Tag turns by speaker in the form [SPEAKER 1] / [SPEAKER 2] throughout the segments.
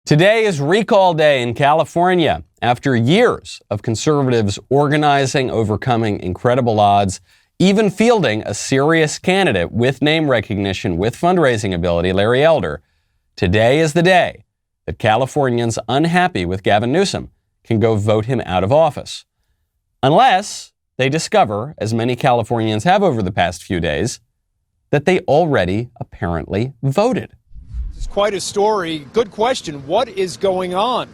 [SPEAKER 1] Today is recall day in California. After years of conservatives organizing, overcoming incredible odds, even fielding a serious candidate with name recognition, with fundraising ability, Larry Elder, today is the day that Californians unhappy with Gavin Newsom can go vote him out of office. Unless they discover, as many Californians have over the past few days, that they already apparently voted.
[SPEAKER 2] It's quite a story. Good question. What is going on?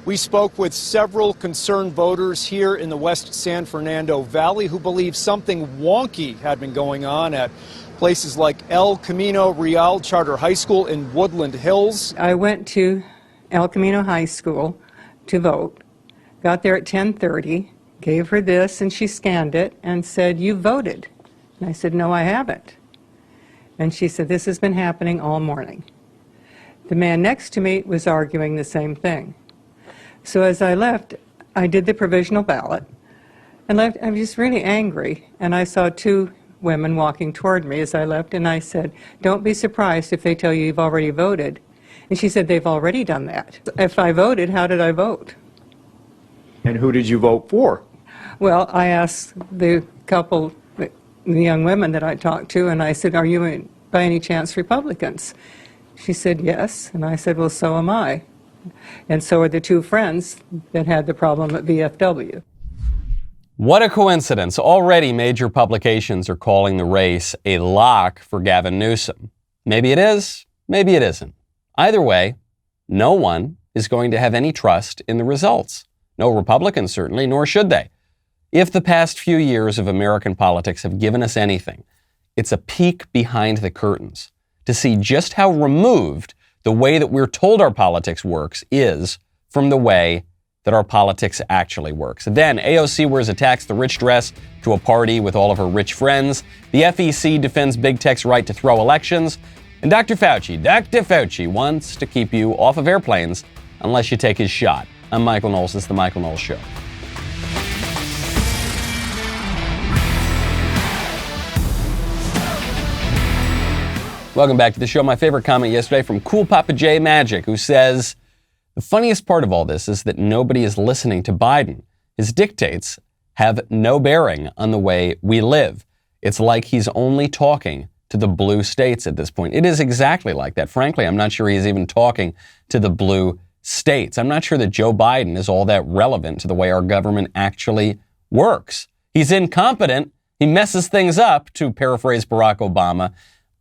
[SPEAKER 2] We spoke with several concerned voters here in the West San Fernando Valley who believe something wonky had been going on at places like El Camino Real Charter High School in Woodland Hills.
[SPEAKER 3] I went to El Camino High School to vote, got there at 10:30, gave her this, and she scanned it and said, "You voted." And I said, "No, I haven't." And she said, "This has been happening all morning." The man next to me was arguing the same thing. So as I left, I did the provisional ballot and left. I was just really angry, and I saw two women walking toward me as I left, and I said, "Don't be surprised if they tell you you've already voted." And she said, "They've already done that." If I voted, how did I vote?
[SPEAKER 2] And who did you vote for?
[SPEAKER 3] Well, I asked the couple, the young women that I talked to, and I said, "Are you by any chance Republicans?" She said, "Yes." And I said, "Well, so am I. And so are the two friends that had the problem at VFW."
[SPEAKER 1] What a coincidence. Already major publications are calling the race a lock for Gavin Newsom. Maybe it is, maybe it isn't. Either way, no one is going to have any trust in the results. No Republicans, certainly, nor should they. If the past few years of American politics have given us anything, it's a peek behind the curtains to see just how removed the way that we're told our politics works is from the way that our politics actually works. Then AOC wears a tax the rich dress to a party with all of her rich friends. The FEC defends big tech's right to throw elections. And Dr. Fauci wants to keep you off of airplanes unless you take his shot. I'm Michael Knowles. This is The Michael Knowles Show. Welcome back to the show. My favorite comment yesterday from Cool Papa J Magic, who says, "The funniest part of all this is that nobody is listening to Biden. His dictates have no bearing on the way we live. It's like he's only talking to the blue states at this point." It is exactly like that. Frankly, I'm not sure he's even talking to the blue states. I'm not sure that Joe Biden is all that relevant to the way our government actually works. He's incompetent. He messes things up, to paraphrase Barack Obama.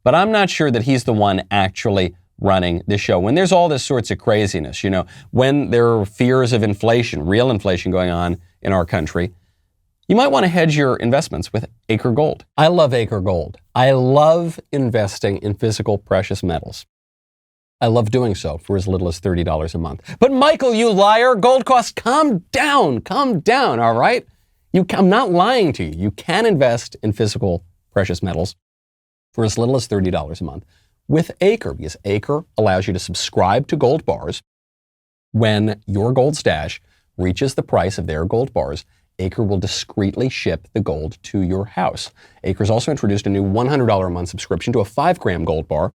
[SPEAKER 1] But I'm not sure that he's the one actually running the show. When there's all this sorts of craziness, when there are fears of inflation, real inflation going on in our country, you might want to hedge your investments with Acre Gold. I love Acre Gold. I love investing in physical precious metals. I love doing so for as little as $30 a month. But Michael, you liar, gold costs, calm down, all right? I'm not lying to you. You can invest in physical precious metals for as little as $30 a month with Acre, because Acre allows you to subscribe to gold bars. When your gold stash reaches the price of their gold bars, Acre will discreetly ship the gold to your house. Acre's also introduced a new $100 a month subscription to a 5-gram gold bar.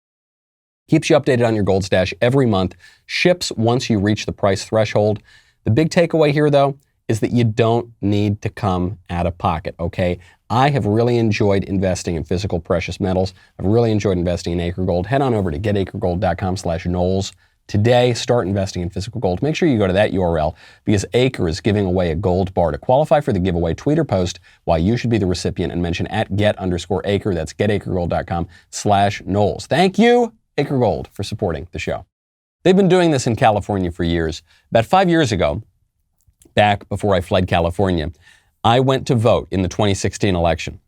[SPEAKER 1] Keeps you updated on your gold stash every month, ships once you reach the price threshold. The big takeaway here, though, is that you don't need to come out of pocket, okay? I have really enjoyed investing in physical precious metals. I've really enjoyed investing in Acre Gold. Head on over to getacregold.com/Knowles today. Start investing in physical gold. Make sure you go to that URL because Acre is giving away a gold bar. To qualify for the giveaway, tweet or post why you should be the recipient and mention @get_Acre. That's getacregold.com/Knowles. Thank you, Acre Gold, for supporting the show. They've been doing this in California for years. About 5 years ago, back before I fled California, I went to vote in the 2016 election.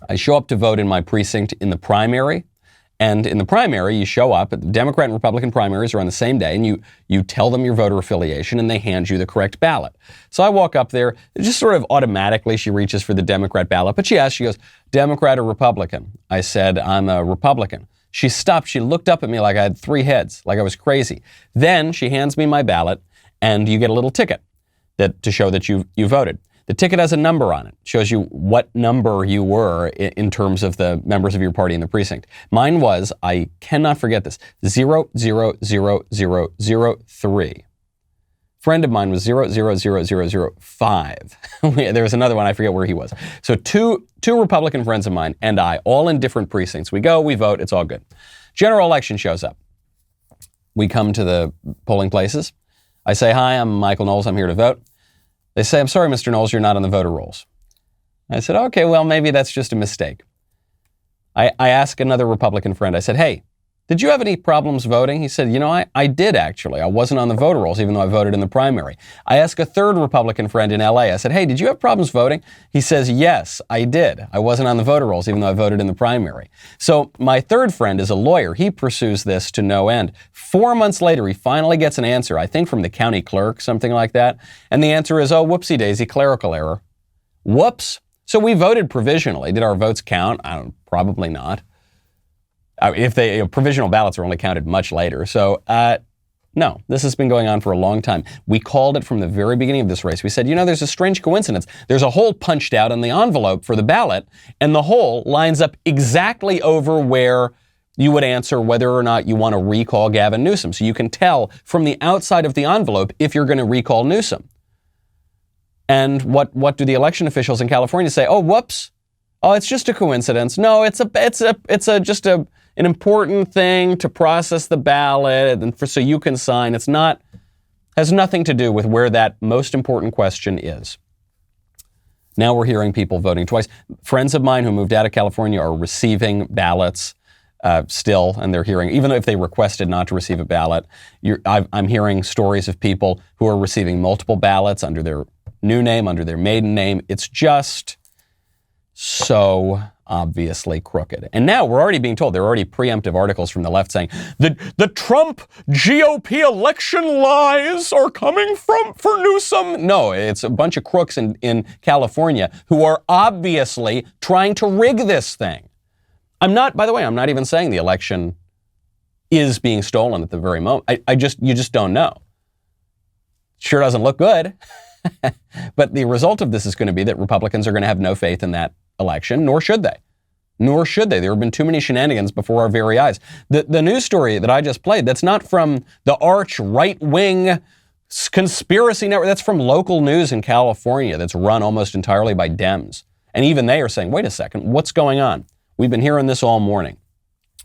[SPEAKER 1] I show up to vote in my precinct in the primary, and in the primary, you show up, the Democrat and Republican primaries are on the same day, and you tell them your voter affiliation, and they hand you the correct ballot. So I walk up there, just sort of automatically, she reaches for the Democrat ballot, but she goes, "Democrat or Republican?" I said, "I'm a Republican." She stopped, she looked up at me like I had 3 heads, like I was crazy. Then she hands me my ballot, and you get a little ticket to show that you voted. The ticket has a number on it. Shows you what number you were in terms of the members of your party in the precinct. Mine was, I cannot forget this, 00003. Friend of mine was 00005. There was another one, I forget where he was. So two Republican friends of mine and I, all in different precincts. We go, we vote, it's all good. General election shows up. We come to the polling places. I say, hi, I'm Michael Knowles, I'm here to vote. They say, I'm sorry, Mr. Knowles, you're not on the voter rolls. I said, okay, well, maybe that's just a mistake. I asked another Republican friend, I said, hey, did you have any problems voting? He said, I did actually. I wasn't on the voter rolls, even though I voted in the primary. I asked a third Republican friend in LA, I said, hey, did you have problems voting? He says, yes, I did. I wasn't on the voter rolls, even though I voted in the primary. So my third friend is a lawyer. He pursues this to no end. 4 months later, he finally gets an answer, I think from the county clerk, something like that. And the answer is, oh, whoopsie daisy, clerical error. Whoops. So we voted provisionally. Did our votes count? Probably not. If provisional ballots are only counted much later. So, no, this has been going on for a long time. We called it from the very beginning of this race. We said, there's a strange coincidence. There's a hole punched out on the envelope for the ballot, and the hole lines up exactly over where you would answer whether or not you want to recall Gavin Newsom. So you can tell from the outside of the envelope if you're going to recall Newsom. And what do the election officials in California say? Oh, whoops. Oh, it's just a coincidence. No, it's just an important thing to process the ballot and so you can sign. Has nothing to do with where that most important question is. Now we're hearing people voting twice. Friends of mine who moved out of California are receiving ballots still, and they're hearing, even if they requested not to receive a ballot, I'm hearing stories of people who are receiving multiple ballots under their new name, under their maiden name. It's just so obviously crooked. And now we're already being told, there are already preemptive articles from the left saying, the Trump GOP election lies are coming for Newsom. No, it's a bunch of crooks in California who are obviously trying to rig this thing. By the way, I'm not even saying the election is being stolen at the very moment. You just don't know. Sure doesn't look good. But the result of this is going to be that Republicans are going to have no faith in that election, nor should they. There have been too many shenanigans before our very eyes. The news story that I just played, that's not from the arch right-wing conspiracy network. That's from local news in California that's run almost entirely by Dems. And even they are saying, wait a second, what's going on? We've been hearing this all morning.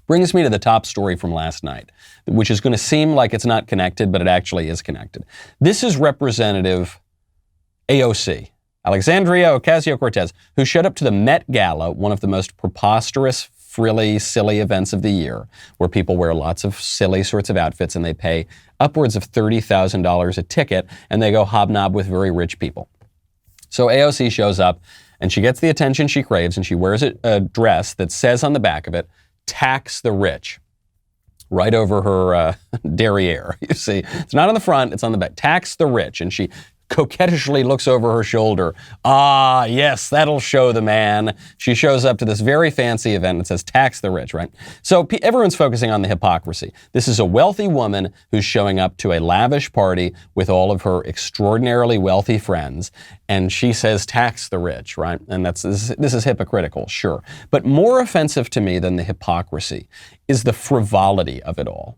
[SPEAKER 1] Brings me to the top story from last night, which is going to seem like it's not connected, but it actually is connected. This is Representative AOC, Alexandria Ocasio-Cortez, who showed up to the Met Gala, one of the most preposterous, frilly, silly events of the year, where people wear lots of silly sorts of outfits and they pay upwards of $30,000 a ticket and they go hobnob with very rich people. So AOC shows up and she gets the attention she craves and she wears a dress that says on the back of it, "Tax the rich," right over her derriere. You see, it's not on the front, it's on the back. "Tax the rich." And she coquettishly looks over her shoulder. Ah, yes, that'll show the man. She shows up to this very fancy event and says, "Tax the rich," right? So everyone's focusing on the hypocrisy. This is a wealthy woman who's showing up to a lavish party with all of her extraordinarily wealthy friends, and she says, "Tax the rich," right? And this is hypocritical, sure. But more offensive to me than the hypocrisy is the frivolity of it all.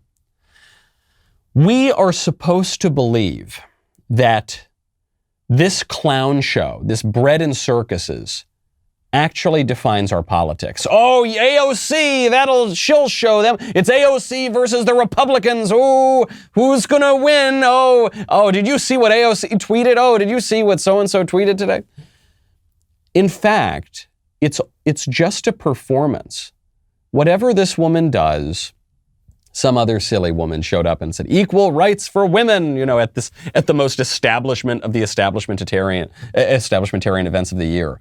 [SPEAKER 1] We are supposed to believe that this clown show, this bread and circuses, actually defines our politics. Oh, AOC, she'll show them. It's AOC versus the Republicans. Oh, who's gonna win? Oh, did you see what AOC tweeted? Oh, did you see what so-and-so tweeted today? In fact, it's just a performance. Whatever this woman does, some other silly woman showed up and said, "Equal rights for women," at the most establishment of the establishmentarian events of the year.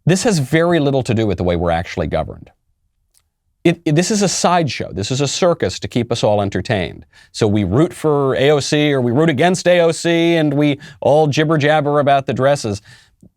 [SPEAKER 1] This has very little to do with the way we're actually governed. This is a sideshow. This is a circus to keep us all entertained. So we root for AOC or we root against AOC and we all jibber jabber about the dresses.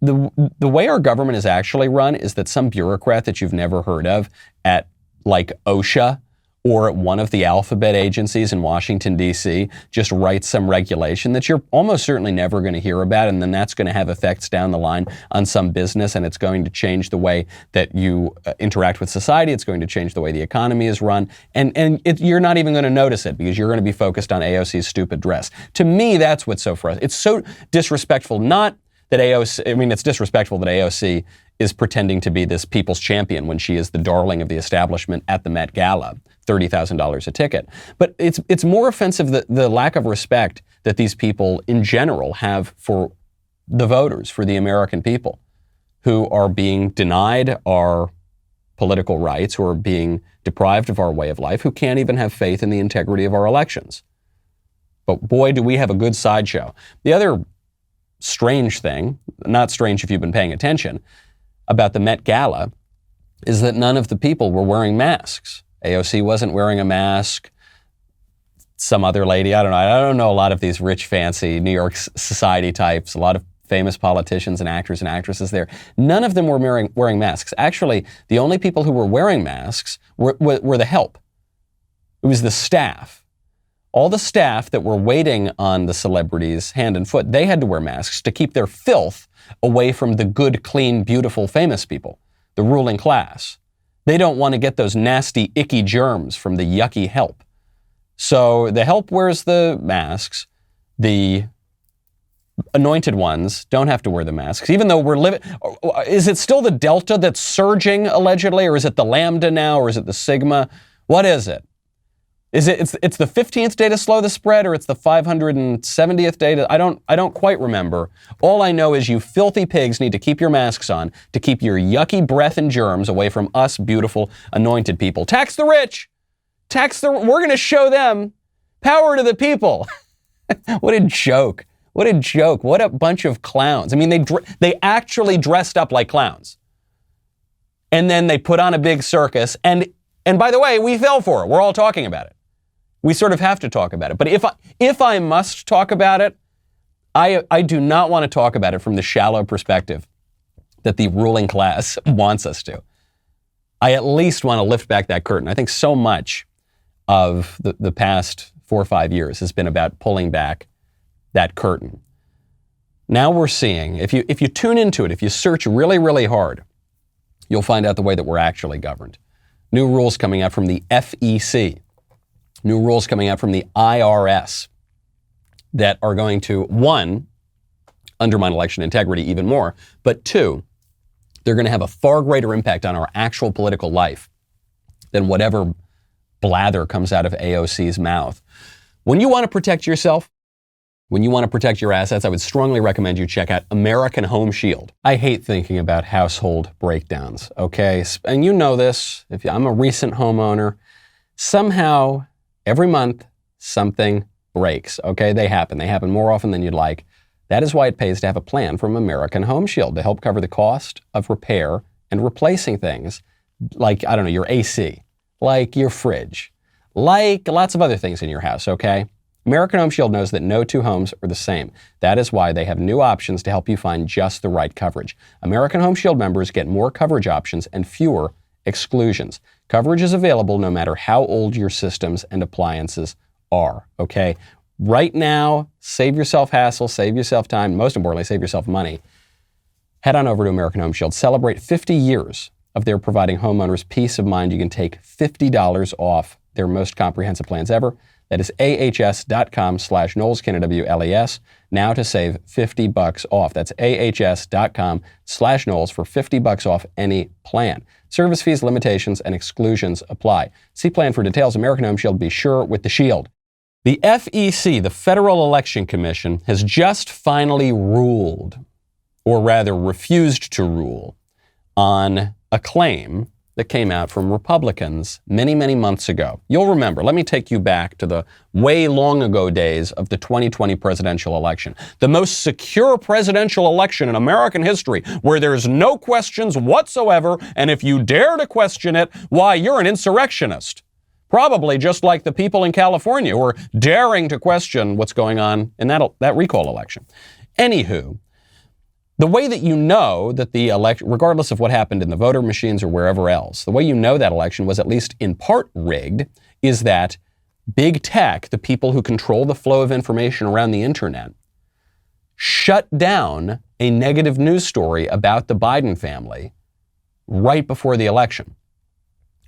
[SPEAKER 1] The way our government is actually run is that some bureaucrat that you've never heard of at like OSHA or one of the alphabet agencies in Washington, D.C. just writes some regulation that you're almost certainly never going to hear about, and then that's going to have effects down the line on some business, and it's going to change the way that you interact with society. It's going to change the way the economy is run, and you're not even going to notice it because you're going to be focused on AOC's stupid dress. To me, that's what's so frustrating. It's so disrespectful, not that it's disrespectful that AOC is pretending to be this people's champion when she is the darling of the establishment at the Met Gala, $30,000 a ticket. But it's more offensive the lack of respect that these people in general have for the voters, for the American people, who are being denied our political rights, who are being deprived of our way of life, who can't even have faith in the integrity of our elections. But boy, do we have a good sideshow. The other strange thing, not strange if you've been paying attention, about the Met Gala is that none of the people were wearing masks. AOC wasn't wearing a mask. Some other lady, I don't know a lot of these rich, fancy New York society types, a lot of famous politicians and actors and actresses there. None of them were wearing masks. Actually, the only people who were wearing masks were the help. It was the staff. All the staff that were waiting on the celebrities hand and foot, they had to wear masks to keep their filth away from the good, clean, beautiful, famous people, the ruling class. They don't want to get those nasty, icky germs from the yucky help. So the help wears the masks. The anointed ones don't have to wear the masks, even though we're living. Is it still the Delta that's surging, allegedly, or is it the Lambda now, or is it the Sigma? What is it? Is it it's the 15th day to slow the spread, or it's the 570th day to, I don't quite remember. All I know is you filthy pigs need to keep your masks on to keep your yucky breath and germs away from us beautiful anointed people. Tax the rich. We're going to show them power to the people. What a joke. What a joke. What a bunch of clowns. I mean, they actually dressed up like clowns. And then they put on a big circus, and by the way, we fell for it. We're all talking about it. We sort of have to talk about it. But if I must talk about it, I do not want to talk about it from the shallow perspective that the ruling class wants us to. I at least want to lift back that curtain. I think so much of the past 4 or 5 years has been about pulling back that curtain. Now we're seeing, if you tune into it, if you search really, really hard, you'll find out the way that we're actually governed. New rules coming out from the FEC. New rules coming out from the IRS that are going to, one, undermine election integrity even more, but two, they're going to have a far greater impact on our actual political life than whatever blather comes out of AOC's mouth. When you want to protect yourself, when you want to protect your assets, I would strongly recommend you check out American Home Shield. I hate thinking about household breakdowns, okay? And you know this, I'm a recent homeowner. Somehow, every month, something breaks, okay? They happen more often than you'd like. That is why it pays to have a plan from American Home Shield to help cover the cost of repair and replacing things like, your AC, like your fridge, like lots of other things in your house, okay? American Home Shield knows that no two homes are the same. That is why they have new options to help you find just the right coverage. American Home Shield members get more coverage options and fewer exclusions. Coverage is available no matter how old your systems and appliances are, okay? Right now, save yourself hassle, save yourself time, most importantly, save yourself money. Head on over to American Home Shield. Celebrate 50 years of their providing homeowners peace of mind. You can take $50 off their most comprehensive plans ever. That is ahs.com/Knowles, Knowles, now to save $50 off. That's ahs.com/Knowles for $50 off any plan. Service fees, limitations, and exclusions apply. See plan for details. American Home Shield, be sure with the shield. The FEC, the Federal Election Commission, has just finally ruled, or rather refused to rule, on a claim that came out from Republicans many, many months ago. You'll remember, let me take you back to the way long ago days of the 2020 presidential election. The most secure presidential election in American history, where there's no questions whatsoever, and if you dare to question it, why, you're an insurrectionist. Probably just like the people in California who are daring to question what's going on in that recall election. Anywho, the way that you know that the election, regardless of what happened in the voter machines or wherever else, the way you know that election was at least in part rigged is that big tech, the people who control the flow of information around the internet, shut down a negative news story about the Biden family right before the election.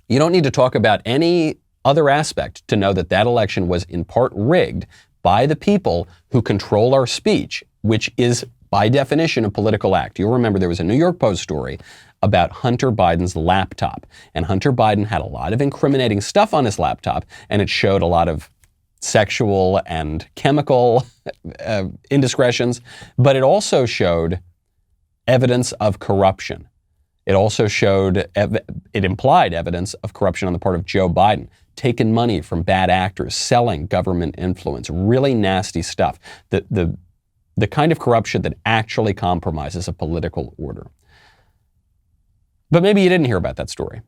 [SPEAKER 1] You don't need to talk about any other aspect to know that that election was in part rigged by the people who control our speech, which is by definition a political act. You'll remember there was a New York Post story about Hunter Biden's laptop, and Hunter Biden had a lot of incriminating stuff on his laptop, and it showed a lot of sexual and chemical indiscretions, but it also showed evidence of corruption. It also showed, it implied evidence of corruption on the part of Joe Biden, taking money from bad actors, selling government influence, really nasty stuff. The kind of corruption that actually compromises a political order. But maybe you didn't hear about that story,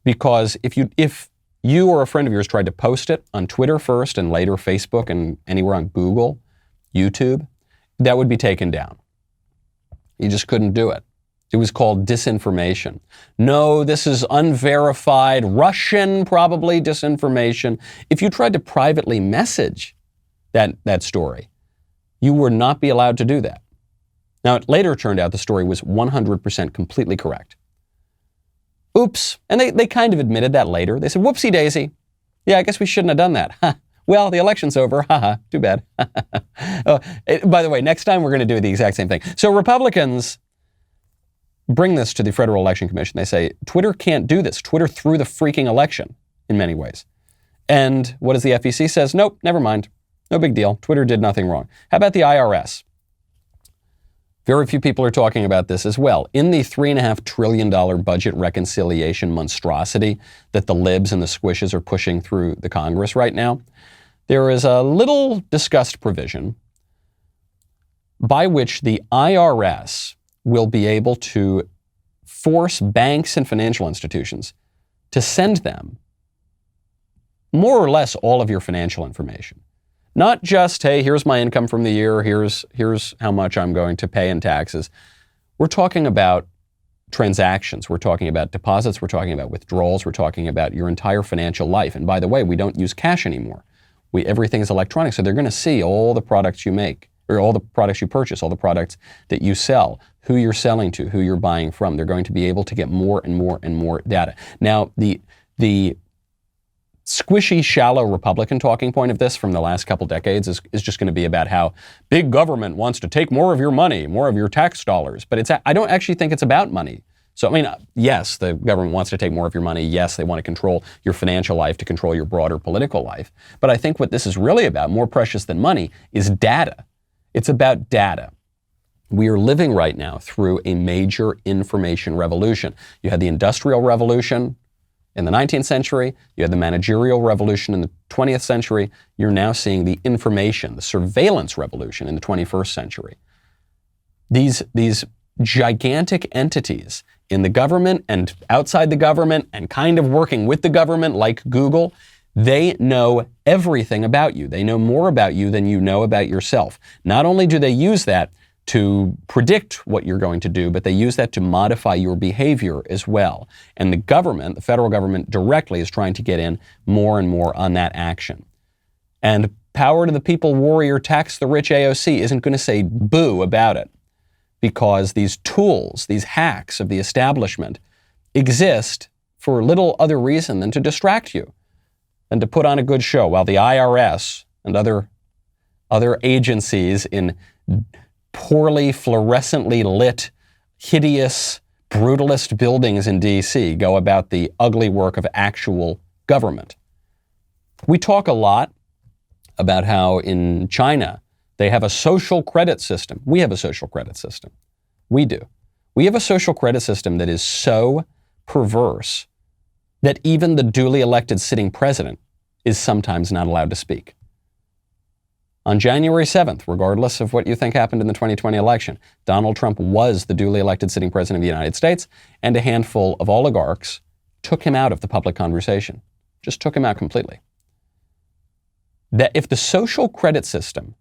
[SPEAKER 1] because if you or a friend of yours tried to post it on Twitter first and later Facebook and anywhere on Google, YouTube, that would be taken down. You just couldn't do it. It was called disinformation. No, this is unverified, Russian probably disinformation. If you tried to privately message that story, you would not be allowed to do that. Now, it later turned out the story was 100% completely correct. Oops. And they kind of admitted that later. They said, whoopsie daisy. Yeah, I guess we shouldn't have done that. Huh. Well, the election's over. Haha, too bad. By the way, next time we're going to do the exact same thing. So Republicans bring this to the Federal Election Commission. They say, Twitter can't do this. Twitter threw the freaking election in many ways. And what does the FEC says? Nope, never mind. No big deal. Twitter did nothing wrong. How about the IRS? Very few people are talking about this as well. In the $3.5 trillion budget reconciliation monstrosity that the libs and the squishes are pushing through the Congress right now, there is a little discussed provision by which the IRS will be able to force banks and financial institutions to send them more or less all of your financial information. Not just, hey, here's my income from the year, here's how much I'm going to pay in taxes. We're talking about transactions, we're talking about deposits, we're talking about withdrawals, we're talking about your entire financial life. And by the way, we don't use cash anymore. Everything is electronic, so they're going to see all the products you make, or all the products you purchase, all the products that you sell, who you're selling to, who you're buying from. They're going to be able to get more and more and more data. Now, the squishy, shallow Republican talking point of this from the last couple decades is just going to be about how big government wants to take more of your money, more of your tax dollars. But I don't actually think it's about money. So, I mean, yes, the government wants to take more of your money. Yes, they want to control your financial life to control your broader political life. But I think what this is really about, more precious than money, is data. It's about data. We are living right now through a major information revolution. You had the Industrial Revolution in the 19th century. You had the managerial revolution in the 20th century. You're now seeing the information, the surveillance revolution in the 21st century. These gigantic entities in the government and outside the government and kind of working with the government like Google, they know everything about you. They know more about you than you know about yourself. Not only do they use that to predict what you're going to do, but they use that to modify your behavior as well. And the government, the federal government directly, is trying to get in more and more on that action. And power to the people warrior, tax the rich AOC isn't going to say boo about it, because these tools, these hacks of the establishment exist for little other reason than to distract you and to put on a good show, while the IRS and other agencies in poorly fluorescently lit, hideous, brutalist buildings in D.C. go about the ugly work of actual government. We talk a lot about how in China they have a social credit system. We have a social credit system. We do. We have a social credit system that is so perverse that even the duly elected sitting president is sometimes not allowed to speak. On January 7th, regardless of what you think happened in the 2020 election, Donald Trump was the duly elected sitting president of the United States, and a handful of oligarchs took him out of the public conversation. Just took him out completely. That if the social credit system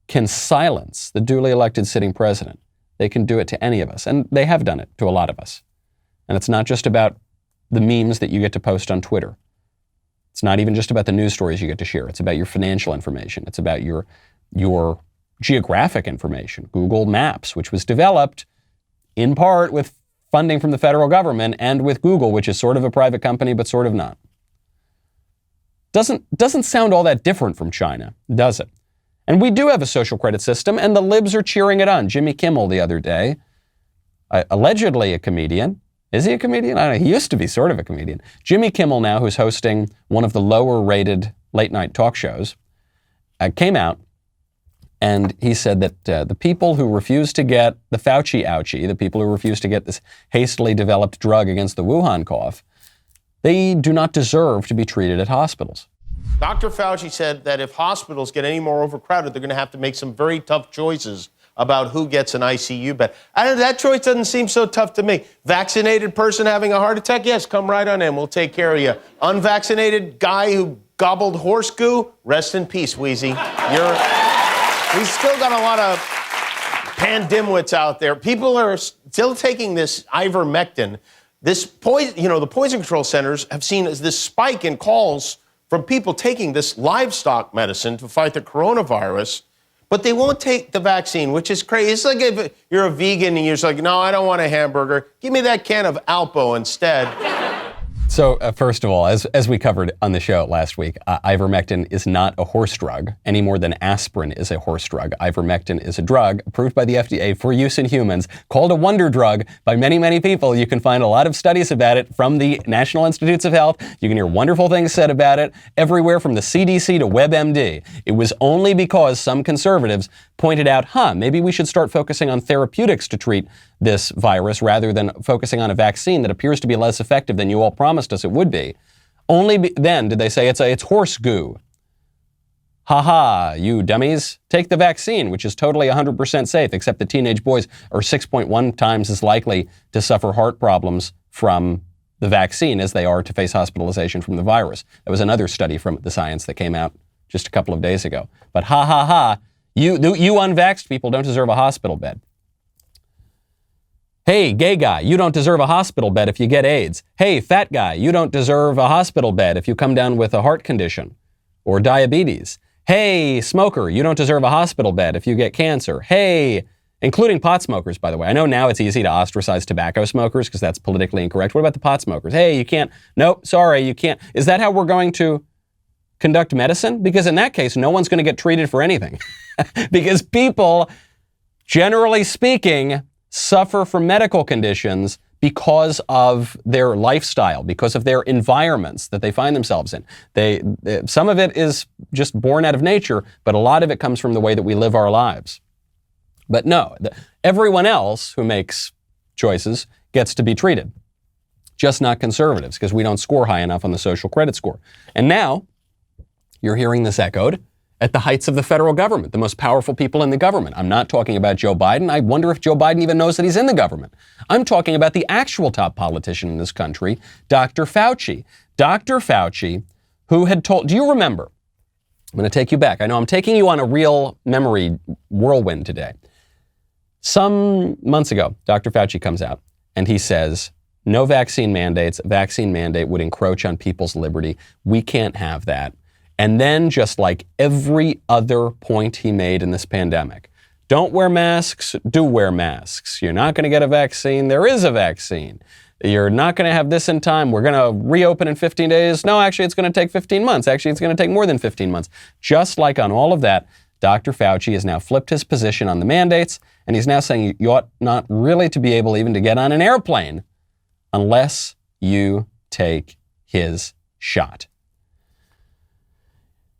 [SPEAKER 1] can silence the duly elected sitting president, they can do it to any of us. And they have done it to a lot of us. And it's not just about the memes that you get to post on Twitter. It's not even just about the news stories you get to share. It's about your financial information. It's about your geographic information. Google Maps, which was developed in part with funding from the federal government and with Google, which is sort of a private company, but sort of not. Doesn't sound all that different from China, does it? And we do have a social credit system, and the libs are cheering it on. Jimmy Kimmel the other day, allegedly a comedian. Is he a comedian? I don't know. He used to be sort of a comedian. Jimmy Kimmel now, who's hosting one of the lower-rated late-night talk shows, came out, and he said that the people who refuse to get the Fauci ouchie, the people who refuse to get this hastily developed drug against the Wuhan cough, they do not deserve to be treated at hospitals.
[SPEAKER 4] Dr. Fauci said that if hospitals get any more overcrowded, they're going to have to make some very tough choices about who gets an ICU bed. That choice doesn't seem so tough to me. Vaccinated person having a heart attack? Yes, come right on in. We'll take care of you. Unvaccinated guy who gobbled horse goo? Rest in peace, Wheezy. We've still got a lot of pandimwits out there. People are still taking this ivermectin. This the poison control centers have seen this spike in calls from people taking this livestock medicine to fight the coronavirus, but they won't take the vaccine, which is crazy. It's like if you're a vegan and you're just like, no, I don't want a hamburger. Give me that can of Alpo instead.
[SPEAKER 1] So first of all, as we covered on the show last week, ivermectin is not a horse drug any more than aspirin is a horse drug. Ivermectin is a drug approved by the FDA for use in humans, called a wonder drug by many, many people. You can find a lot of studies about it from the National Institutes of Health. You can hear wonderful things said about it everywhere from the CDC to WebMD. It was only because some conservatives pointed out, maybe we should start focusing on therapeutics to treat this virus rather than focusing on a vaccine that appears to be less effective than you all promised us it would be. Only then did they say it's horse goo. You dummies. Take the vaccine, which is totally 100% safe, except that teenage boys are 6.1 times as likely to suffer heart problems from the vaccine as they are to face hospitalization from the virus. That was another study from the Science that came out just a couple of days ago. But you unvaxxed people don't deserve a hospital bed. Hey, gay guy, you don't deserve a hospital bed if you get AIDS. Hey, fat guy, you don't deserve a hospital bed if you come down with a heart condition or diabetes. Hey, smoker, you don't deserve a hospital bed if you get cancer. Hey, including pot smokers, by the way. I know now it's easy to ostracize tobacco smokers because that's politically incorrect. What about the pot smokers? Hey, you can't. Nope, sorry, you can't. Is that how we're going to conduct medicine? Because in that case, no one's going to get treated for anything. Because people, generally speaking, suffer from medical conditions because of their lifestyle, because of their environments that they find themselves in. Some of it is just born out of nature, but a lot of it comes from the way that we live our lives. But no, everyone else who makes choices gets to be treated, just not conservatives, because we don't score high enough on the social credit score. And now you're hearing this echoed at the heights of the federal government, the most powerful people in the government. I'm not talking about Joe Biden. I wonder if Joe Biden even knows that he's in the government. I'm talking about the actual top politician in this country, Dr. Fauci. Dr. Fauci, who had told, do you remember? I'm going to take you back. I know I'm taking you on a real memory whirlwind today. Some months ago, Dr. Fauci comes out and he says, no vaccine mandates. A vaccine mandate would encroach on people's liberty. We can't have that. And then, just like every other point he made in this pandemic, don't wear masks, do wear masks. You're not going to get a vaccine, there is a vaccine. You're not going to have this in time, we're going to reopen in 15 days. No, actually, it's going to take 15 months. Actually, it's going to take more than 15 months. Just like on all of that, Dr. Fauci has now flipped his position on the mandates, and he's now saying you ought not really to be able even to get on an airplane unless you take his shot.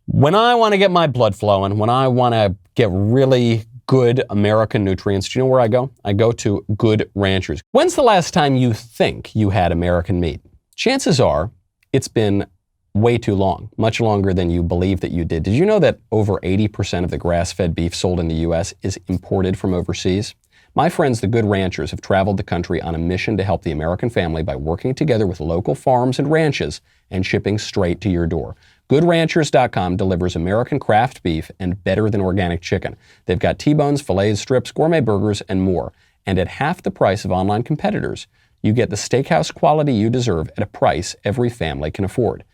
[SPEAKER 1] When I want to get my blood flowing, when I want to get really good American nutrients, do you know where I go? I go to Good Ranchers. When's the last time you think you had American meat? Chances are it's been way too long, much longer than you believe that you did. Did you know that over 80% of the grass-fed beef sold in the U.S. is imported from overseas? My friends, the Good Ranchers, have traveled the country on a mission to help the American family by working together with local farms and ranches and shipping straight to your door. GoodRanchers.com delivers American craft beef and better than organic chicken. They've got T-bones, fillets, strips, gourmet burgers, and more. And at half the price of online competitors, you get the steakhouse quality you deserve at a price every family can afford.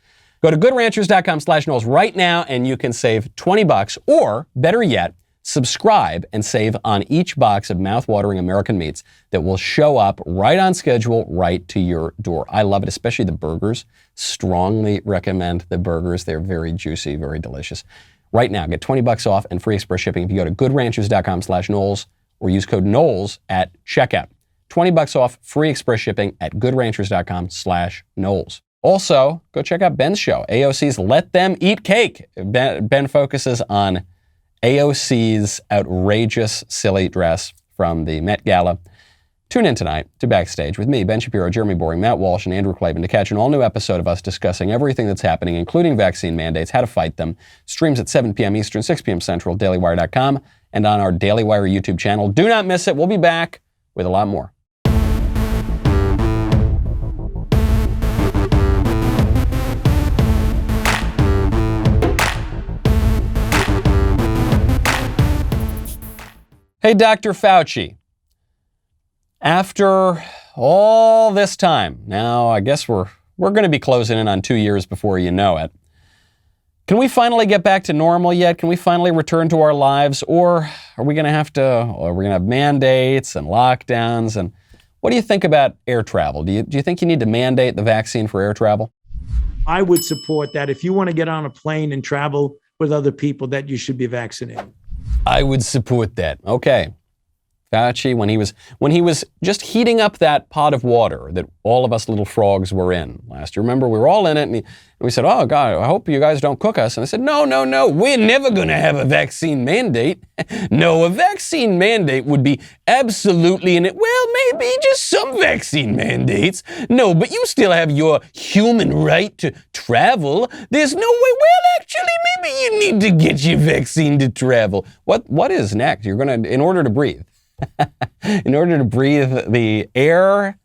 [SPEAKER 1] Go to goodranchers.com/Knowles right now and you can save $20, or better yet, subscribe and save on each box of mouth-watering American meats that will show up right on schedule, right to your door. I love it, especially the burgers. Strongly recommend the burgers. They're very juicy, very delicious. Right now, get $20 off and free express shipping if you go to goodranchers.com/Knowles or use code Knowles at checkout. $20 off, free express shipping at goodranchers.com/Knowles. Also, go check out Ben's show, AOC's Let Them Eat Cake. Ben focuses on AOC's outrageous, silly dress from the Met Gala. Tune in tonight to Backstage with me, Ben Shapiro, Jeremy Boring, Matt Walsh, and Andrew Klavan to catch an all-new episode of us discussing everything that's happening, including vaccine mandates, how to fight them. Streams at 7 p.m. Eastern, 6 p.m. Central, dailywire.com, and on our Daily Wire YouTube channel. Do not miss it. We'll be back with a lot more. Hey, Dr. Fauci. After all this time, now I guess we're going to be closing in on 2 years before you know it. Can we finally get back to normal yet? Can we finally return to our lives? Or are we going to have mandates and lockdowns? And what do you think about air travel? Do you think you need to mandate the vaccine for air travel?
[SPEAKER 5] I would support that. If you want to get on a plane and travel with other people, that you should be vaccinated.
[SPEAKER 1] I would support that. Okay. Fauci, when he was just heating up that pot of water that all of us little frogs were in last year. Remember, we were all in it, and we said, oh, God, I hope you guys don't cook us. And I said, no, we're never going to have a vaccine mandate. No, a vaccine mandate would be absolutely in it. Well, maybe just some vaccine mandates. No, but you still have your human right to travel. There's no way. Well, actually, maybe you need to get your vaccine to travel. What is next? You're going to, in order to breathe the air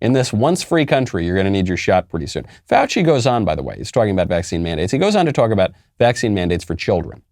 [SPEAKER 1] in this once-free country, you're going to need your shot pretty soon. Fauci goes on, by the way, he's talking about vaccine mandates. He goes on to talk about vaccine mandates for children.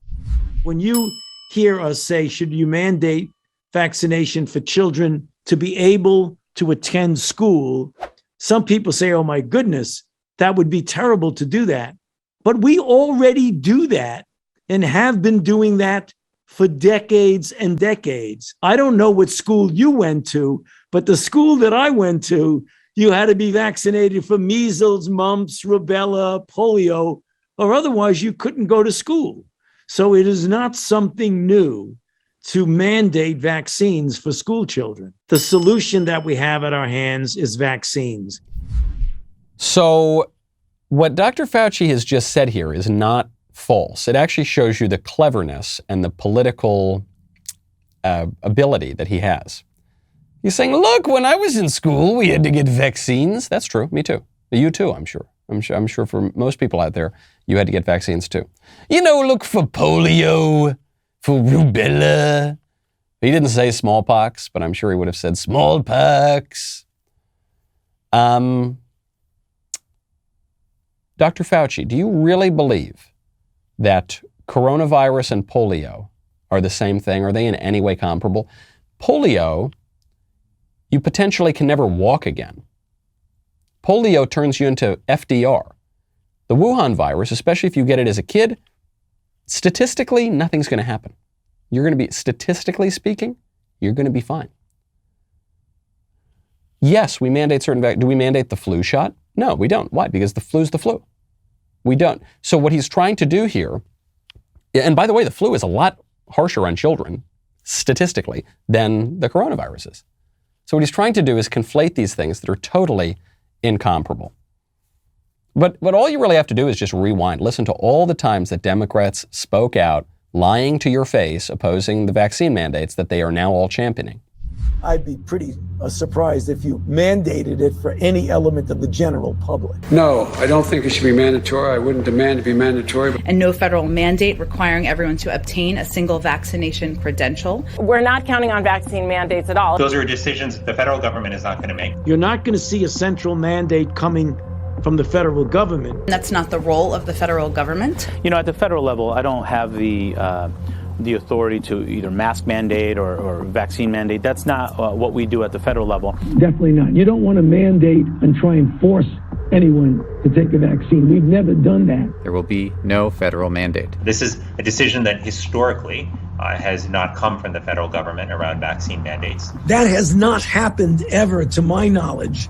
[SPEAKER 5] When you hear us say, should you mandate vaccination for children to be able to attend school, some people say, oh my goodness, that would be terrible to do that. But we already do that and have been doing that for decades and decades. I don't know what school you went to, but the school that I went to, you had to be vaccinated for measles, mumps, rubella, polio, or otherwise you couldn't go to school. So it is not something new to mandate vaccines for school children. The solution that we have at our hands is vaccines.
[SPEAKER 1] So what Dr. Fauci has just said here is not false. It actually shows you the cleverness and the political ability that he has. He's saying, look, when I was in school, we had to get vaccines. That's true. Me too. You too, I'm sure. I'm sure for most people out there, you had to get vaccines too. Look for polio, for rubella. He didn't say smallpox, but I'm sure he would have said smallpox. Dr. Fauci, do you really believe that coronavirus and polio are the same thing? Are they in any way comparable? Polio, you potentially can never walk again. Polio turns you into FDR. The Wuhan virus, especially if you get it as a kid, statistically, nothing's going to happen. You're going to be, statistically speaking, you're going to be fine. Yes, we mandate certain do we mandate the flu shot? No, we don't. Why? Because the flu's the flu. We don't. So what he's trying to do here, and by the way, the flu is a lot harsher on children, statistically, than the coronavirus is. So what he's trying to do is conflate these things that are totally incomparable. But all you really have to do is just rewind. Listen to all the times that Democrats spoke out, lying to your face, opposing the vaccine mandates that they are now all championing.
[SPEAKER 6] I'd be pretty surprised if you mandated it for any element of the general public.
[SPEAKER 7] No, I don't think it should be mandatory. I wouldn't demand it be mandatory.
[SPEAKER 8] And no federal mandate requiring everyone to obtain a single vaccination credential.
[SPEAKER 9] We're not counting on vaccine mandates at all.
[SPEAKER 10] Those are decisions the federal government is not going to make.
[SPEAKER 5] You're not going to see a central mandate coming from the federal government.
[SPEAKER 8] That's not the role of the federal government.
[SPEAKER 11] At the federal level, I don't have the authority to either mask mandate or vaccine mandate. That's not what we do at the federal level.
[SPEAKER 6] Definitely not. You don't want to mandate and try and force anyone to take a vaccine. We've never done that.
[SPEAKER 12] There will be no federal mandate.
[SPEAKER 10] This is a decision that historically has not come from the federal government around vaccine mandates.
[SPEAKER 6] That has not happened ever, to my knowledge,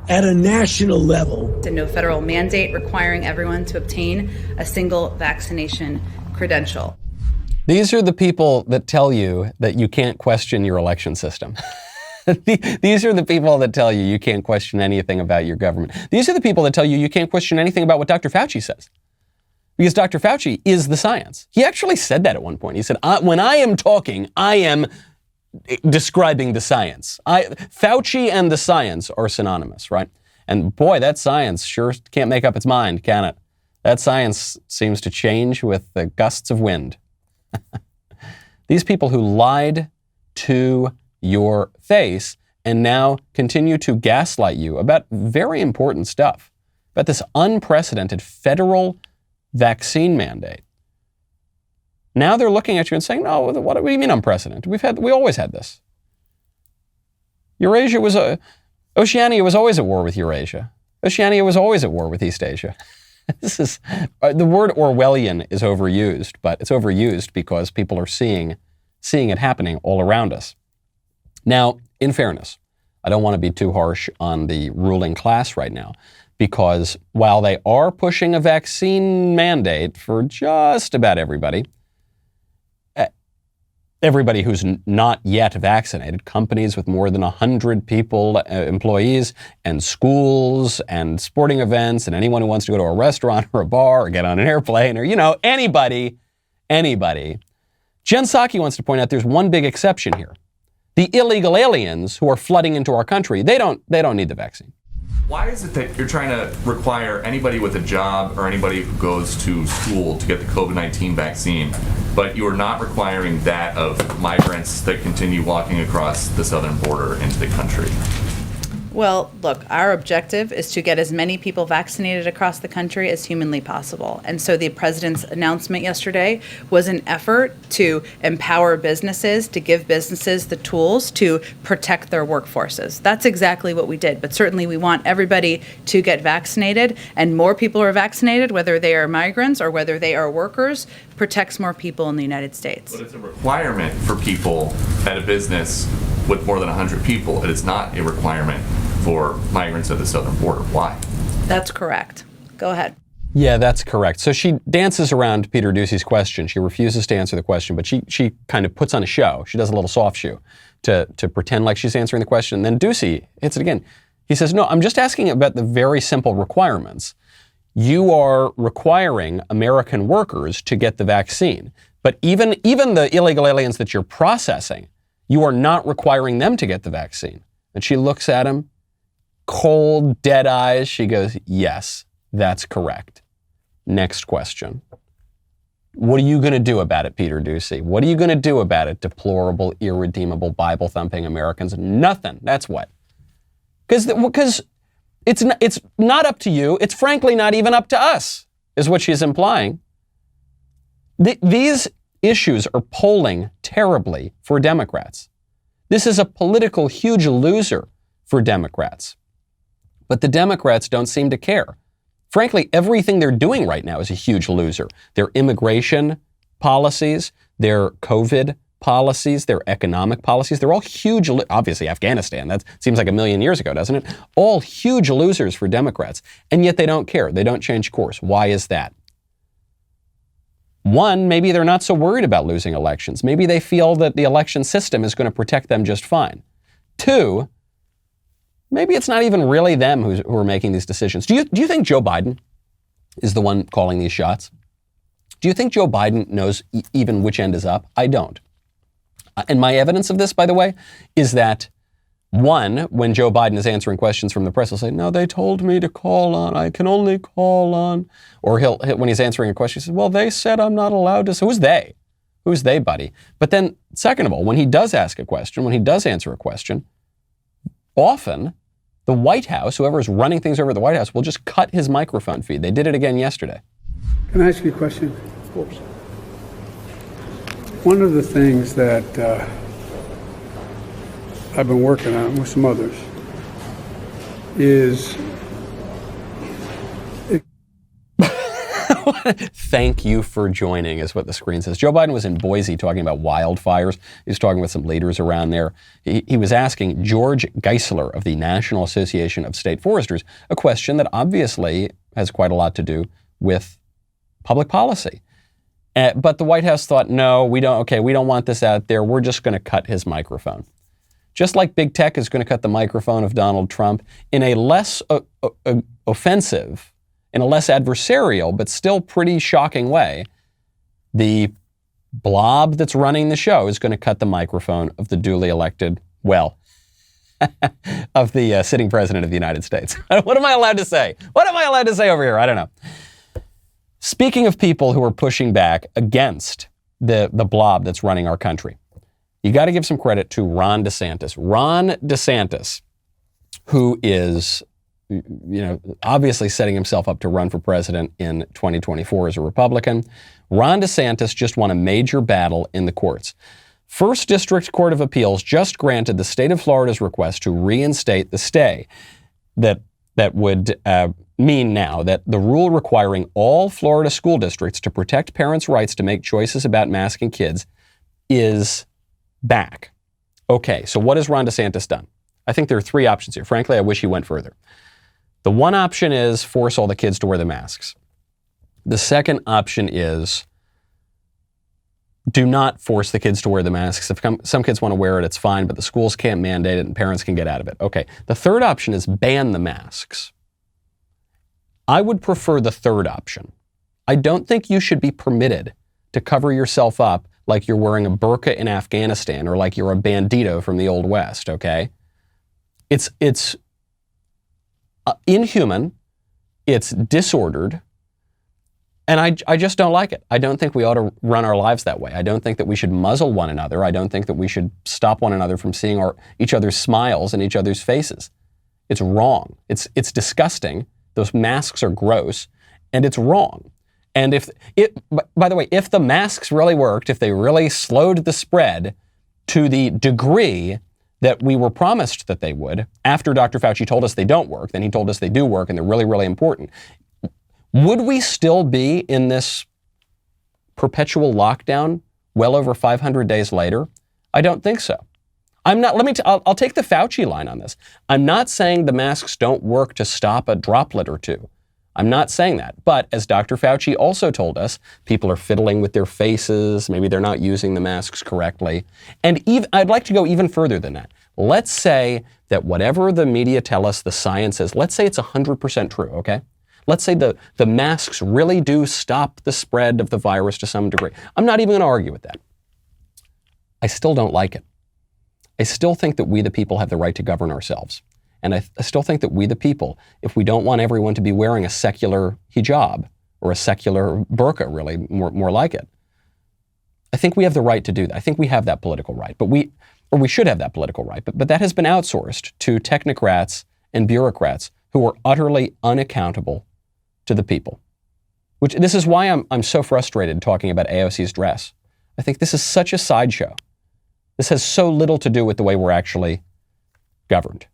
[SPEAKER 6] at a national level.
[SPEAKER 8] No federal mandate requiring everyone to obtain a single vaccination credential.
[SPEAKER 1] These are the people that tell you that you can't question your election system. These are the people that tell you can't question anything about your government. These are the people that tell you can't question anything about what Dr. Fauci says. Because Dr. Fauci is the science. He actually said that at one point. He said, when I am talking, I am describing the science. Fauci and the science are synonymous, right? And boy, that science sure can't make up its mind, can it? That science seems to change with the gusts of wind. These people who lied to your face and now continue to gaslight you about very important stuff, about this unprecedented federal vaccine mandate. Now they're looking at you and saying, no, what do you mean unprecedented? We always had this. Oceania was always at war with Eurasia. Oceania was always at war with East Asia. The word Orwellian is overused, but it's overused because people are seeing it happening all around us. Now, in fairness, I don't want to be too harsh on the ruling class right now, because while they are pushing a vaccine mandate for just about everybody who's not yet vaccinated, companies with more than 100 people, employees, and schools and sporting events, and anyone who wants to go to a restaurant or a bar or get on an airplane or, anybody. Jen Psaki wants to point out there's one big exception here. The illegal aliens who are flooding into our country, they don't need the vaccine.
[SPEAKER 13] Why is it that you're trying to require anybody with a job or anybody who goes to school to get the COVID-19 vaccine, but you are not requiring that of migrants that continue walking across the southern border into the country?
[SPEAKER 8] Well, look, our objective is to get as many people vaccinated across the country as humanly possible. And so the president's announcement yesterday was an effort to empower businesses, to give businesses the tools to protect their workforces. That's exactly what we did. But certainly we want everybody to get vaccinated, and more people are vaccinated, whether they are migrants or whether they are workers, protects more people in the United States.
[SPEAKER 13] But it's a requirement for people at a business with more than 100 people. It is not a requirement for migrants at the southern border. Why?
[SPEAKER 8] That's correct. Go ahead.
[SPEAKER 1] Yeah, that's correct. So she dances around Peter Doocy's question. She refuses to answer the question, but she kind of puts on a show. She does a little soft shoe to pretend like she's answering the question. And then Doocy hits it again. He says, no, I'm just asking about the very simple requirements. You are requiring American workers to get the vaccine. But even the illegal aliens that you're processing, you are not requiring them to get the vaccine. And she looks at him, cold, dead eyes. She goes, yes, that's correct. Next question. What are you going to do about it, Peter Doocy? What are you going to do about it, deplorable, irredeemable, Bible-thumping Americans? Nothing. That's what. Because it's not up to you. It's frankly not even up to us, is what she's implying. These issues are polling terribly for Democrats. This is a political huge loser for Democrats. But the Democrats don't seem to care. Frankly, everything they're doing right now is a huge loser. Their immigration policies, their COVID policies, their economic policies, they're all huge. Obviously, Afghanistan, that seems like a million years ago, doesn't it? All huge losers for Democrats. And yet they don't care. They don't change course. Why is that? One, maybe they're not so worried about losing elections. Maybe they feel that the election system is going to protect them just fine. Two, maybe it's not even really them who are making these decisions. Do you think Joe Biden is the one calling these shots? Do you think Joe Biden knows even which end is up? I don't. And my evidence of this, by the way, is that one, when Joe Biden is answering questions from the press, he'll say, no, they told me to call on. I can only call on. Or when he's answering a question, he says, well, they said I'm not allowed to. So who's they? Who's they, buddy? But then, second of all, when he does ask a question, when he does answer a question, often the White House, whoever is running things over at the White House, will just cut his microphone feed. They did it again yesterday.
[SPEAKER 7] Can I ask you a question? Of course. One of the things that I've been working on with some others is
[SPEAKER 1] Thank you for joining is what the screen says. Joe Biden was in Boise talking about wildfires. He was talking with some leaders around there. He was asking George Geisler of the National Association of State Foresters a question that obviously has quite a lot to do with public policy. But the White House thought, no, we don't want this out there. We're just going to cut his microphone. Just like big tech is going to cut the microphone of Donald Trump in a less offensive, in a less adversarial, but still pretty shocking way, the blob that's running the show is going to cut the microphone of the duly elected, of the sitting president of the United States. What am I allowed to say? What am I allowed to say over here? I don't know. Speaking of people who are pushing back against the blob that's running our country, you got to give some credit to Ron DeSantis. Ron DeSantis, who is, obviously setting himself up to run for president in 2024 as a Republican. Ron DeSantis just won a major battle in the courts. First District Court of Appeals just granted the state of Florida's request to reinstate the stay that would mean now that the rule requiring all Florida school districts to protect parents' rights to make choices about masking kids is back. Okay, so what has Ron DeSantis done? I think there are three options here. Frankly, I wish he went further. The one option is force all the kids to wear the masks. The second option is do not force the kids to wear the masks. If some kids want to wear it, it's fine, but the schools can't mandate it and parents can get out of it. Okay, the third option is ban the masks. I would prefer the third option. I don't think you should be permitted to cover yourself up like you're wearing a burqa in Afghanistan or like you're a bandito from the Old West, okay? It's inhuman, it's disordered, and I just don't like it. I don't think we ought to run our lives that way. I don't think that we should muzzle one another. I don't think that we should stop one another from seeing each other's smiles and each other's faces. It's wrong. It's disgusting. Those masks are gross, and it's wrong. And by the way, if the masks really worked, if they really slowed the spread to the degree that we were promised that they would, after Dr. Fauci told us they don't work, then he told us they do work and they're really, really important, would we still be in this perpetual lockdown well over 500 days later? I don't think so. I'll take the Fauci line on this. I'm not saying the masks don't work to stop a droplet or two. I'm not saying that. But as Dr. Fauci also told us, people are fiddling with their faces. Maybe they're not using the masks correctly. And I'd like to go even further than that. Let's say that whatever the media tell us the science is, let's say it's 100% true, okay? Let's say the masks really do stop the spread of the virus to some degree. I'm not even going to argue with that. I still don't like it. I still think that we the people have the right to govern ourselves. And I still think that we the people, if we don't want everyone to be wearing a secular hijab or a secular burqa, really, more like it, I think we have the right to do that. I think we have that political right, we should have that political right. But that has been outsourced to technocrats and bureaucrats who are utterly unaccountable to the people. This is why I'm so frustrated talking about AOC's dress. I think this is such a sideshow. This has so little to do with the way we're actually governed.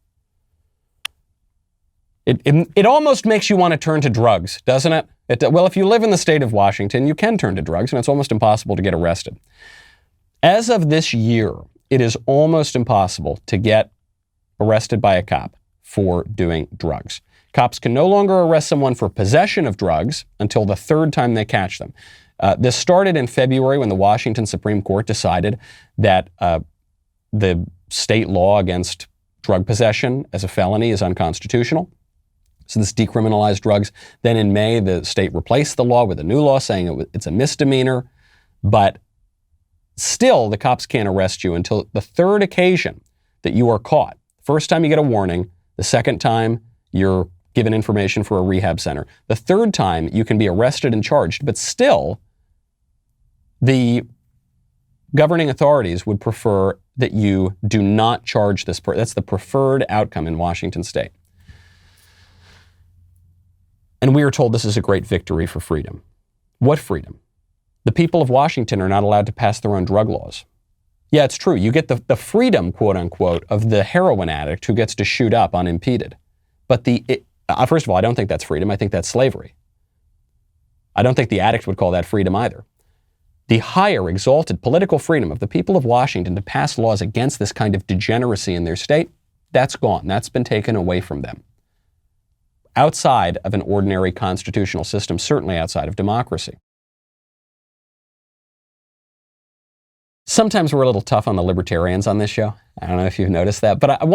[SPEAKER 1] It almost makes you want to turn to drugs, doesn't it? Well, if you live in the state of Washington, you can turn to drugs, and it's almost impossible to get arrested. As of this year, it is almost impossible to get arrested by a cop for doing drugs. Cops can no longer arrest someone for possession of drugs until the third time they catch them. This started in February when the Washington Supreme Court decided that the state law against drug possession as a felony is unconstitutional. So this decriminalized drugs. Then in May, the state replaced the law with a new law saying it's a misdemeanor. But still, the cops can't arrest you until the third occasion that you are caught. First time you get a warning. The second time you're given information for a rehab center. The third time you can be arrested and charged. But still, the governing authorities would prefer that you do not charge this person. That's the preferred outcome in Washington state. And we are told this is a great victory for freedom. What freedom? The people of Washington are not allowed to pass their own drug laws. Yeah, it's true. You get the freedom, quote unquote, of the heroin addict who gets to shoot up unimpeded. But first of all, I don't think that's freedom. I think that's slavery. I don't think the addict would call that freedom either. The higher, exalted political freedom of the people of Washington to pass laws against this kind of degeneracy in their state, that's gone. That's been taken away from them. Outside of an ordinary constitutional system, certainly outside of democracy. Sometimes we're a little tough on the libertarians on this show. I don't know if you've noticed that, but I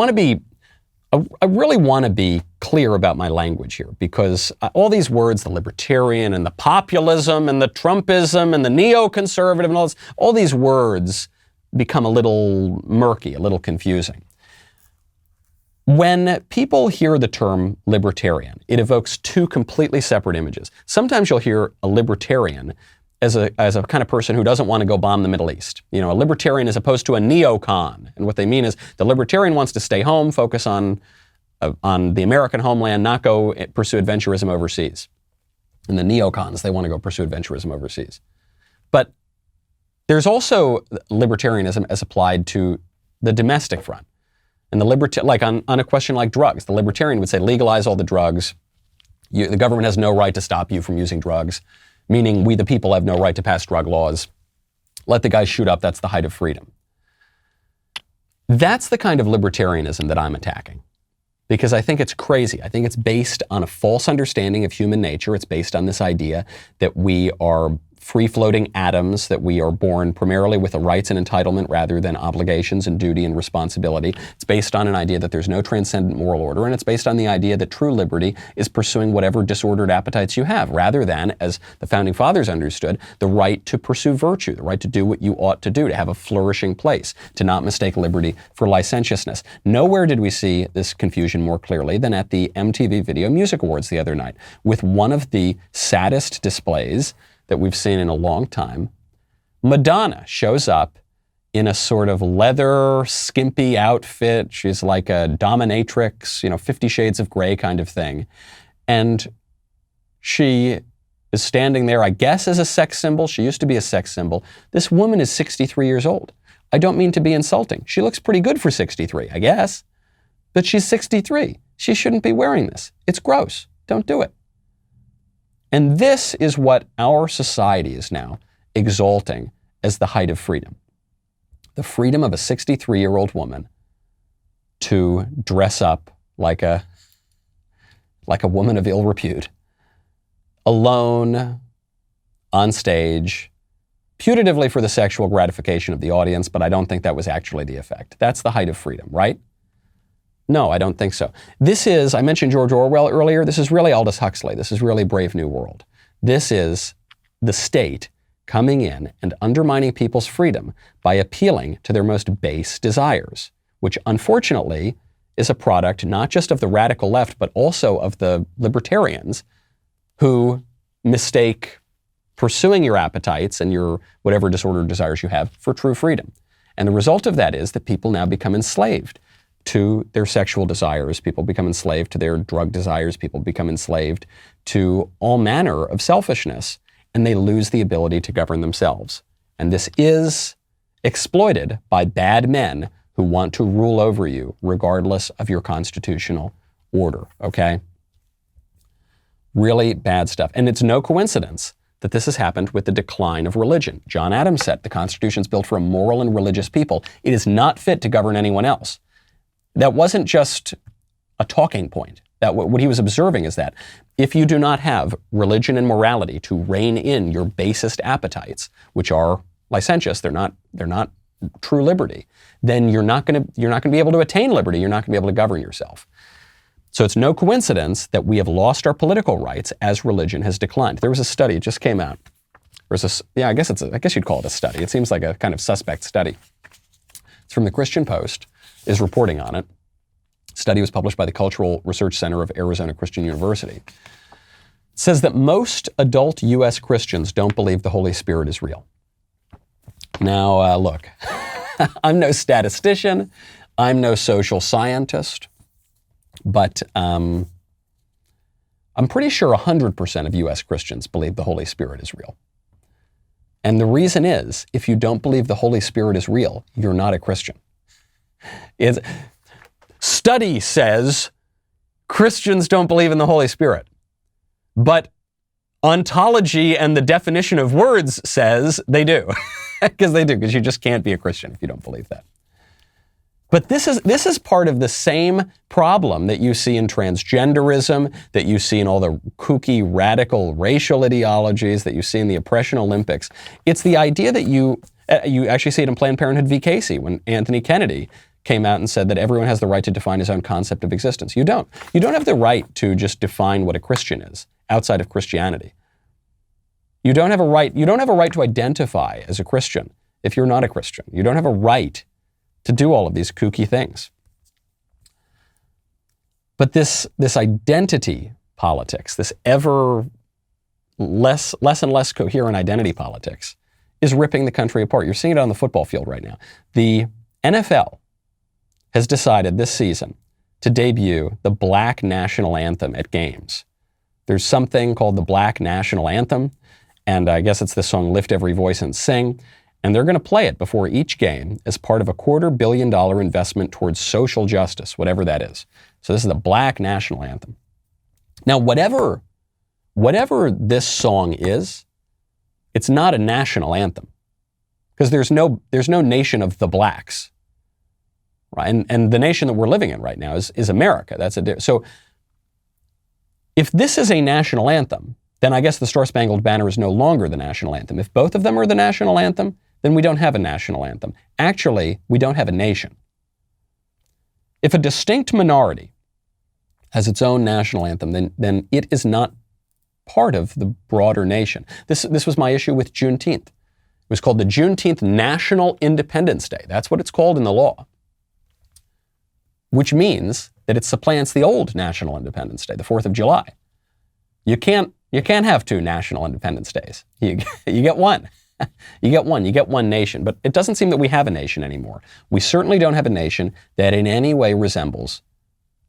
[SPEAKER 1] really want to be clear about my language here, because all these words, the libertarian and the populism and the Trumpism and the neoconservative and all these words become a little murky, a little confusing. When people hear the term libertarian, it evokes two completely separate images. Sometimes you'll hear a libertarian as a kind of person who doesn't want to go bomb the Middle East. You know, a libertarian as opposed to a neocon. And what they mean is the libertarian wants to stay home, focus on the American homeland, not go pursue adventurism overseas. And the neocons, they want to go pursue adventurism overseas. But there's also libertarianism as applied to the domestic front. And like on a question like drugs, the libertarian would say legalize all the drugs. The government has no right to stop you from using drugs, meaning we the people have no right to pass drug laws. Let the guys shoot up, that's the height of freedom. That's the kind of libertarianism that I'm attacking, because I think it's crazy. I think it's based on a false understanding of human nature. It's based on this idea that we are free-floating atoms, that we are born primarily with a rights and entitlement rather than obligations and duty and responsibility. It's based on an idea that there's no transcendent moral order, and it's based on the idea that true liberty is pursuing whatever disordered appetites you have, rather than, as the Founding Fathers understood, the right to pursue virtue, the right to do what you ought to do, to have a flourishing place, to not mistake liberty for licentiousness. Nowhere did we see this confusion more clearly than at the MTV Video Music Awards the other night, with one of the saddest displays that we've seen in a long time. Madonna shows up in a sort of leather, skimpy outfit. She's like a dominatrix, 50 Shades of Grey kind of thing. And she is standing there, I guess, as a sex symbol. She used to be a sex symbol. This woman is 63 years old. I don't mean to be insulting. She looks pretty good for 63, I guess. But she's 63. She shouldn't be wearing this. It's gross. Don't do it. And this is what our society is now exalting as the height of freedom. The freedom of a 63-year-old woman to dress up like a woman of ill repute, alone, on stage, putatively for the sexual gratification of the audience, but I don't think that was actually the effect. That's the height of freedom, right? No, I don't think so. This is, I mentioned George Orwell earlier, this is really Aldous Huxley. This is really Brave New World. This is the state coming in and undermining people's freedom by appealing to their most base desires, which unfortunately is a product not just of the radical left, but also of the libertarians who mistake pursuing your appetites and your whatever disordered desires you have for true freedom. And the result of that is that people now become enslaved to their sexual desires. People become enslaved to their drug desires. People become enslaved to all manner of selfishness, and they lose the ability to govern themselves. And this is exploited by bad men who want to rule over you regardless of your constitutional order, okay? Really bad stuff. And it's no coincidence that this has happened with the decline of religion. John Adams said the Constitution's built for a moral and religious people. It is not fit to govern anyone else. That wasn't just a talking point. That what he was observing is that if you do not have religion and morality to rein in your basest appetites, which are licentious, they're not true liberty, then you're not going to be able to attain liberty. You're not going to be able to govern yourself. So it's no coincidence that we have lost our political rights as religion has declined. There was a study, it just came out. I guess you'd call it a study. It seems like a kind of suspect study. It's from the Christian Post, is reporting on it. Study was published by the Cultural Research Center of Arizona Christian University. It says that most adult U.S. Christians don't believe the Holy Spirit is real. Now, look, I'm no statistician, I'm no social scientist, but I'm pretty sure 100% of U.S. Christians believe the Holy Spirit is real. And the reason is, if you don't believe the Holy Spirit is real, you're not a Christian. Study says Christians don't believe in the Holy Spirit, but ontology and the definition of words says they do. Because they do, because you just can't be a Christian if you don't believe that. But this is part of the same problem that you see in transgenderism, that you see in all the kooky radical racial ideologies, that you see in the Oppression Olympics. It's the idea that you actually see it in Planned Parenthood v. Casey when Anthony Kennedy came out and said that everyone has the right to define his own concept of existence. You don't. You don't have the right to just define what a Christian is outside of Christianity. You don't have a right to identify as a Christian if you're not a Christian. You don't have a right to do all of these kooky things. But this identity politics, this ever less and less coherent identity politics, is ripping the country apart. You're seeing it on the football field right now. The NFL has decided this season to debut the Black National Anthem at games. There's something called the Black National Anthem, and I guess it's the song Lift Every Voice and Sing. And they're going to play it before each game as part of a $250 million investment towards social justice, whatever that is. So this is the Black National Anthem. Now, whatever this song is, it's not a national anthem because there's no nation of the blacks, right? And the nation that we're living in right now is America. So if this is a national anthem, then I guess the Star-Spangled Banner is no longer the national anthem. If both of them are the national anthem, then we don't have a national anthem. Actually, we don't have a nation. If a distinct minority has its own national anthem, then it is not part of the broader nation. This was my issue with Juneteenth. It was called the Juneteenth National Independence Day. That's what it's called in the law, which means that it supplants the old National Independence Day, the 4th of July. You can't have two national independence days. You get one. You get one nation. But it doesn't seem that we have a nation anymore. We certainly don't have a nation that in any way resembles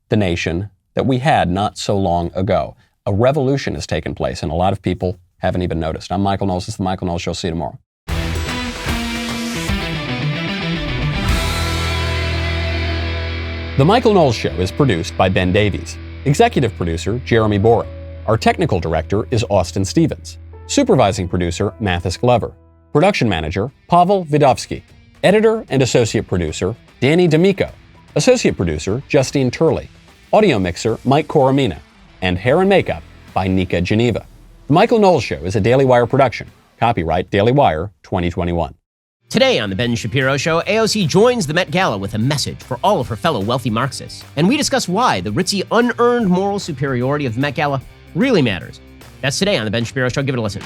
[SPEAKER 1] the nation that we had not so long ago. A revolution has taken place, and a lot of people haven't even noticed. I'm Michael Knowles. This is The Michael Knowles Show. See you tomorrow. The Michael Knowles Show is produced by Ben Davies. Executive producer, Jeremy Boring. Our technical director is Austin Stevens. Supervising producer, Mathis Glover. Production manager, Pavel Vidovsky. Editor and associate producer, Danny D'Amico. Associate producer, Justine Turley. Audio mixer, Mike Coromina. And hair and makeup by Nika Geneva. The Michael Knowles Show is a Daily Wire production. Copyright Daily Wire 2021.
[SPEAKER 14] Today on The Ben Shapiro Show, AOC joins the Met Gala with a message for all of her fellow wealthy Marxists. And we discuss why the ritzy, unearned moral superiority of the Met Gala really matters. That's today on The Ben Shapiro Show. Give it a listen.